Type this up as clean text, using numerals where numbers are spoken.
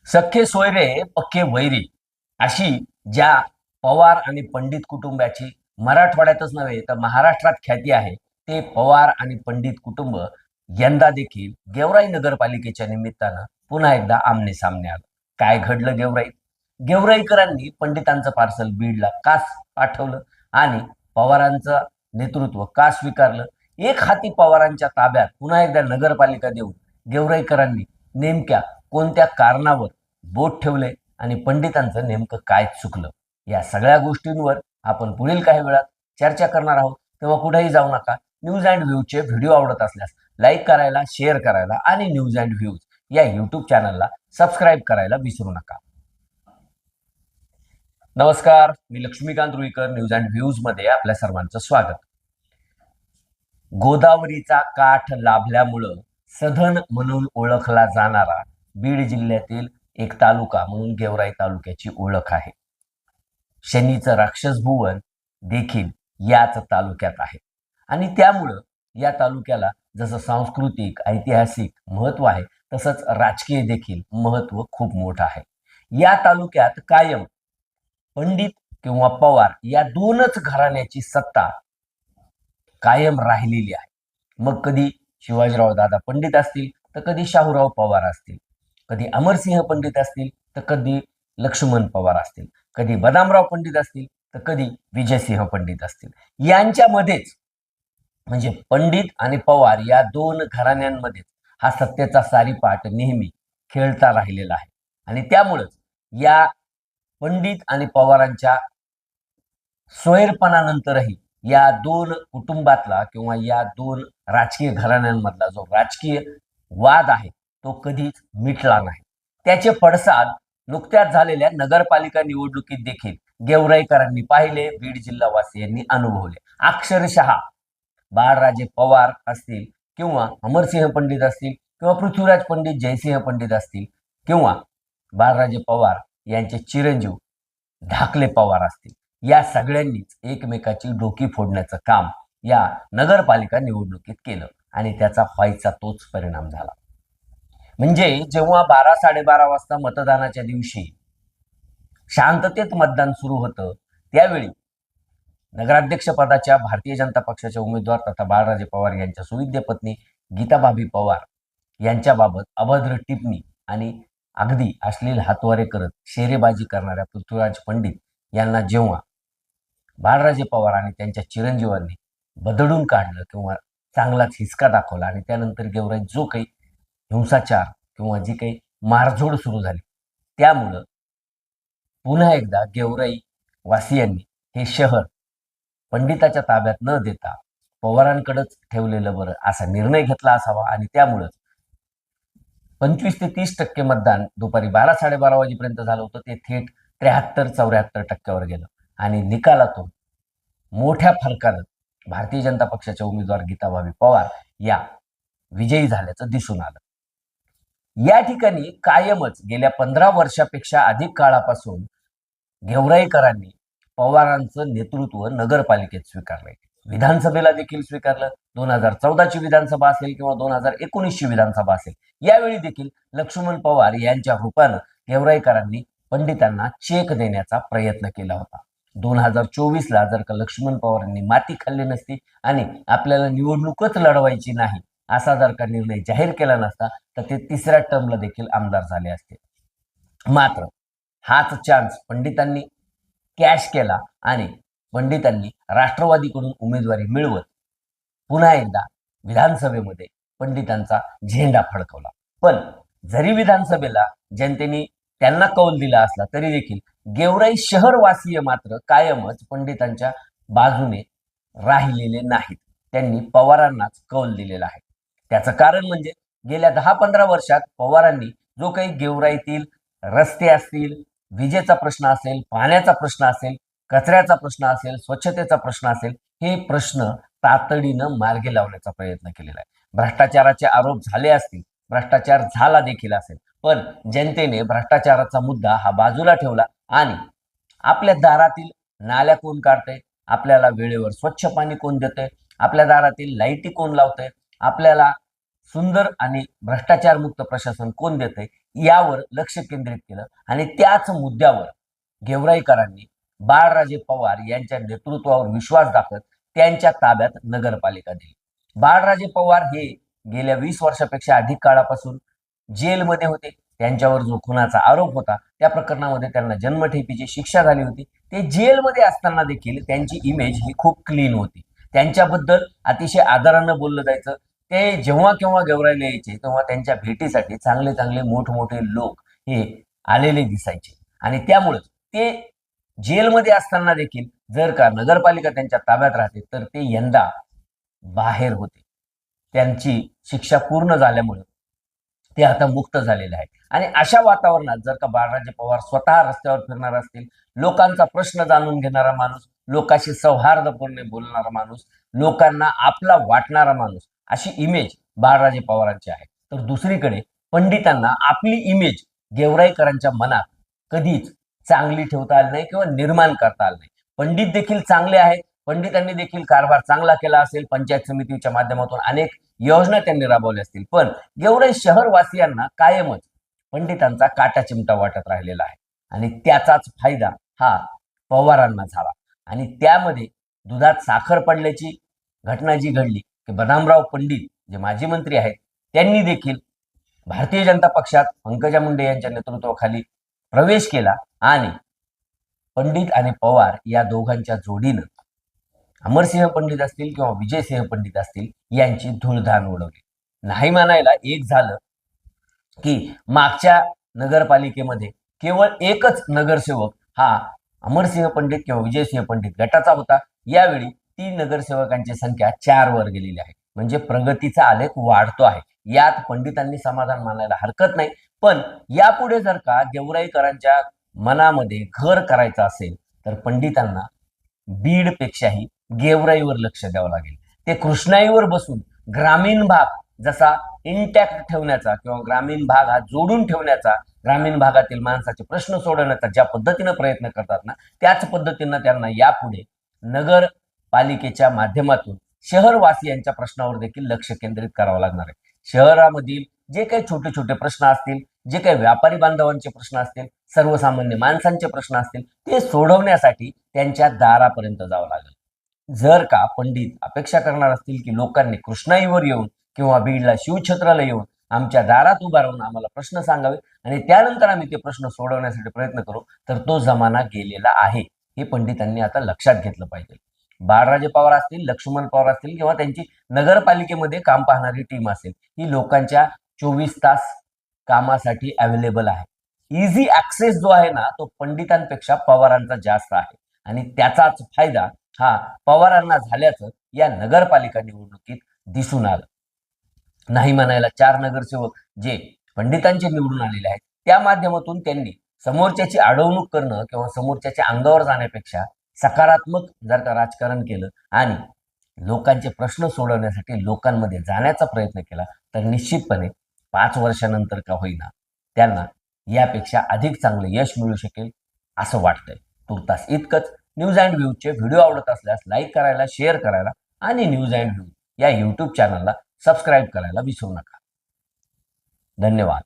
सख्खे सोयरे पक्के वैरी अशी ज्या पवार आणि पंडित कुटुंबाची मराठवाड्यातच नव्हे तर महाराष्ट्रात ख्याती आहे ते पवार आणि पंडित कुटुंब यंदा देखील गेवराई नगरपालिकेच्या निमित्तानं पुन्हा एकदा आमने सामने आलं. काय घडलं गेवराईत? गेवराईकरांनी पंडितांचं पार्सल बीडला का पाठवलं आणि पवारांचं नेतृत्व का स्वीकारलं? एक हाती पवारांच्या ताब्यात पुन्हा एकदा नगरपालिका देऊन गेवराईकरांनी नेमक्या कोणत्या कारणावर बोट ठेवले आणि पंडितांचं नेमकं काय चुकलं? या सगळ्या गोष्टींवर आपण पुढील काही वेळात चर्चा करणार आहोत. तेव्हा कुठेही जाऊ नका. न्यूज अँड व्ह्यूजचे व्हिडिओ आवडत असल्यास लाईक करायला, शेअर करायला आणि न्यूज अँड व्ह्यूज या यूट्यूब चॅनलला सबस्क्राईब करायला विसरू नका. नमस्कार, मी Laxmikant Ruikar. News and views मध्ये आपल्या सर्वांचं स्वागत. गोदावरीचा काठ लाभल्यामुळं सधन म्हणून ओळखला जाणारा बीड जिल्ह्यातील एक तालुका म्हणून गेवराई तालुक्याची ओळख आहे. शनीचं राक्षस भुवन देखील याच तालुक्यात आहे आणि त्यामुळं या तालुक्याला जसं सांस्कृतिक ऐतिहासिक महत्व आहे तसंच राजकीय देखील महत्व खूप मोठं आहे. या तालुक्यात कायम पंडित किंवा पवार या दोनच घराण्याची सत्ता कायम राहिलेली आहे. मग कधी शिवाजीराव दादा पंडित असतील तर कधी शाहूराव पवार असतील, कधी अमरसिंह पंडित असतील तर कधी लक्ष्मण पवार असतील, कधी बदामराव पंडित असतील तर कधी विजयसिंह पंडित असतील. यांच्यामध्येच म्हणजे पंडित आणि पवार या दोन घराण्यांमध्येच हा सत्तेचा सारीपाट नेहमी खेळता राहिलेला आहे आणि त्यामुळेच या पंडित आणि पवारांच्या सोयरपणानंतरही या दोन कुटुंबातला किंवा या दोन राजकीय घराण्यांमधला जो राजकीय वाद आहे तो कधीच मिटला नाही. त्याचे पडसाद नुकत्याच झालेल्या नगरपालिका निवडणुकीत देखील गेवराईकरांनी पाहिले, बीड जिल्हावासियांनी अनुभवले. अक्षरशः बाळराजे पवार असतील किंवा अमरसिंह पंडित असतील किंवा पृथ्वीराज पंडित जयसिंह पंडित असतील किंवा बाळराजे पवार यांचे चिरंजीव ढाकले पवार असतील, या सगळ्यांनीच एकमेकाची डोकी फोडण्याचं काम या नगरपालिका निवडणुकीत केलं आणि त्याचा व्हायचा तोच परिणाम झाला. म्हणजे जेव्हा 12-12:30 वाजता मतदानाच्या दिवशी शांततेत मतदान सुरू होतं त्यावेळी नगराध्यक्ष पदाच्या भारतीय जनता पक्षाचे उमेदवार तथा बाळराजे पवार यांच्या सुविद्य पत्नी गीताभाभी पवार यांच्याबाबत अभद्र टिप्पणी आणि अगदी अश्लील हातवारे करत शेरेबाजी करणाऱ्या पृथ्वीराज पंडित यांना जेव्हा बाळराजे पवार आणि त्यांच्या चिरंजीवांनी बदडून काढलं किंवा चांगलाच हिसका दाखवला आणि त्यानंतर गेवराईत जो काही हिंसाचार किंवा जी काही मारझोड सुरू झाली त्यामुळं पुन्हा एकदा गेवराई वासियांनी हे शहर पंडिताच्या ताब्यात न देता पवारांकडेच ठेवलेलं बरं असा निर्णय घेतला असावा आणि त्यामुळंच 25 ते 30% मतदान दुपारी 12-12:30 वाजेपर्यंत झालं होतं ते थेट 73-74% गेलं आणि निकालातून मोठ्या फरकानं भारतीय जनता पक्षाच्या उमेदवार गीताभाभी पवार या विजयी झाल्याचं दिसून आलं. या ठिकाणी कायमच गेल्या 15 वर्षापेक्षा अधिक काळापासून गेवराईकरांनी पवारांचं नेतृत्व नगरपालिकेत स्वीकारलंय, विधानसभेला देखील स्वीकारलं. 2014ची विधानसभा असेल किंवा 2019ची विधानसभा असेल, यावेळी देखील लक्ष्मण पवार यांच्या रूपानं गेवराईकरांनी पंडितांना चेक देण्याचा प्रयत्न केला होता. 2024ला जर का लक्ष्मण पवारांनी माती खाल्ली नसती आणि आपल्याला निवडणूकच लढवायची नाही असा जर का निर्णय जाहीर केला नसता तर ते तिसऱ्या टर्मला देखील आमदार झाले असते. मात्र हाच चान्स पंडितांनी कॅश केला आणि पंडितांनी राष्ट्रवादीकडून उमेदवारी मिळवत पुन्हा एकदा विधानसभेमध्ये पंडितांचा झेंडा फडकवला. पण जरी विधानसभेला जनतेने त्यांना कौल दिला असला तरी देखील गेवराई शहरवासीय मात्र कायमच पंडितांच्या बाजूने राहिलेले नाहीत. त्यांनी पवारांनाच कौल दिलेला आहे. त्याचं कारण म्हणजे गेल्या 10-15 वर्षात पवारांनी जो काही गेवराईतील रस्ते असतील, विजेचा प्रश्न असेल, पाण्याचा प्रश्न असेल, कचऱ्याचा प्रश्न असेल, स्वच्छतेचा प्रश्न असेल, हे प्रश्न तातडीनं मार्गी लावण्याचा प्रयत्न केलेला आहे. भ्रष्टाचाराचे आरोप झाले असतील, भ्रष्टाचार झाला देखील असेल, पण जनतेने भ्रष्टाचाराचा मुद्दा हा बाजूला ठेवला आणि आपल्या दारातील नाल्या कोण काढतंय, आपल्याला वेळेवर स्वच्छ पाणी कोण देतंय, आपल्या दारातील लाईटी कोण लावतंय, आपल्याला सुंदर आणि भ्रष्टाचारमुक्त प्रशासन कोण देतंय यावर लक्ष केंद्रित केलं आणि त्याच मुद्द्यावर गेवराईकरांनी बाळराजे पवार यांच्या नेतृत्वावर विश्वास दाखवत त्यांच्या ताब्यात नगरपालिका दिली. बाळराजे पवार हे गेल्या 20 वर्षापेक्षा अधिक काळापासून जेलमध्ये होते. त्यांच्यावर जो खुनाचा आरोप होता त्या प्रकरणामध्ये त्यांना जन्मठेपेची शिक्षा झाली होती. ते जेलमध्ये असताना देखील त्यांची इमेज ही खूप क्लीन होती. त्यांच्याबद्दल अतिशय आदरानं बोललं जायचं. ते जेव्हा केव्हा गेवराईला यायचे तेव्हा त्यांच्या भेटीसाठी चांगले चांगले मोठमोठे लोक हे आलेले दिसायचे आणि त्यामुळे ते जेलमध्ये असताना देखील जर का नगरपालिका त्यांच्या ताब्यात राहते तर ते यंदा बाहेर होते. त्यांची शिक्षा पूर्ण झाल्यामुळे ते आता मुक्त झालेले आहे आणि अशा वातावरणात जर का बाळराजे पवार स्वतः रस्त्यावर फिरणार असतील, लोकांचा प्रश्न जाणून घेणारा माणूस, लोकांशी सौहार्दपूर्ण बोलणारा माणूस, लोकांना आपला वाटणारा माणूस, अशी इमेज बाळराजे पवारांची आहे. तर दुसरीकडे पंडितांना आपली इमेज गेवराईकरांच्या मनात कधीच चांगली ठेवता आली नाही किंवा निर्माण करता आली नाही. पंडित देखील चांगले आहेत. पंडितांनी देखील कारभार चांगला केला असेल. पंचायत समितीच्या माध्यमातून अनेक योजना त्यांनी राबवल्या असतील. पण गेवराई शहरवासियांना कायमच पंडितांचा काटा चिमटा वाटत राहिलेला आहे आणि त्याचाच फायदा हा पवारांना झाला आणि त्यामध्ये दुधात साखर पडल्याची घटना जी घडली की बदामराव पंडित जे माजी मंत्री आहेत त्यांनी देखील भारतीय जनता पक्षात पंकजा मुंडे यांच्या नेतृत्वाखाली प्रवेश केला आणि पंडित आणि पवार या दोघांच्या जोडीनं अमरसिंह पंडित असतील किंवा विजयसिंह पंडित असतील यांची धूळधाण उडवली. नाही म्हणायला एक झालं की मागच्या नगरपालिकेमध्ये केवळ एकच नगरसेवक हा अमरसिंह पंडित किंवा विजयसिंह पंडित गटाचा होता. यावेळी 3 नगरसेवकांची संख्या 4 वर गेलेली आहे. म्हणजे प्रगतीचा आलेख वाढतो आहे. यात पंडितांनी समाधान मानायला हरकत नाही. पण यापुढे जर का गेवराईकरांच्या मनामध्ये घर करायचं असेल तर पंडितांना बीडपेक्षाही गेवराईवर लक्ष द्यावं लागेल. ते कृष्णाईवर बसून ग्रामीण भाग जसा इंटॅक्ट ठेवण्याचा किंवा ग्रामीण भाग हा जोडून ठेवण्याचा, ग्रामीण भागातील माणसाचे प्रश्न सोडवण्याचा ज्या पद्धतीनं प्रयत्न करतात ना त्याच पद्धतीनं त्यांना यापुढे नगरपालिकेच्या माध्यमातून शहरवासियांच्या प्रश्नावर देखील लक्ष केंद्रित करावं लागणार आहे. शहरामधील जे काही छोटे छोटे प्रश्न असतील, जे काही व्यापारी बांधवांचे प्रश्न असतील, सर्वसामान्य माणसांचे प्रश्न असतील ते सोडवण्यासाठी त्यांच्या दारापर्यंत जावं लागेल. जर का पंडित अपेक्षा करणार असतील की लोकांनी कृष्णाईवर येऊन किंवा बीडला शिवछत्राला येऊन आमच्या दारात उभा राहून आम्हाला प्रश्न सांगावे आणि त्यानंतर आम्ही ते प्रश्न सोडवण्यासाठी प्रयत्न करू, तर तो जमाना गेलेला आहे. हे पंडितांनी आता लक्षात घेतलं पाहिजे. बाळराजे पवार असतील, लक्ष्मण पवार असतील किंवा त्यांची नगरपालिकेमध्ये काम पाहणारी टीम असेल, ही लोकांच्या 24 तास कामासाठी अवेलेबल आहे. इझी ऍक्सेस जो आहे ना तो पंडितांपेक्षा पवारांचा जास्त आहे आणि त्याचाच फायदा हा पवारांना झाल्याचं या नगरपालिका निवडणुकीत दिसून आलं. नाही म्हणायला 4 नगरसेवक जे पंडितांचे निवडून आलेले आहेत त्या माध्यमातून त्यांनी समोरच्याची अडवणूक करणं किंवा समोरच्याच्या अंगावर जाण्यापेक्षा सकारात्मक जर का राजकारण केलं आणि लोकांचे प्रश्न सोडवण्यासाठी लोकांमध्ये जाण्याचा प्रयत्न केला तर निश्चितपणे 5 वर्षानंतर का होईना त्यांना यापेक्षा अधिक चांगलं यश मिळू शकेल असं वाटतंय. तुर्तास इतकंच. न्यूज अँड व्ह्यूजचे व्हिडिओ आवडत असल्यास लाईक करायला, शेअर करायला आणि न्यूज अँड व्ह्यू या यूट्यूब चॅनलला सबस्क्राईब करायला विसरू नका. धन्यवाद.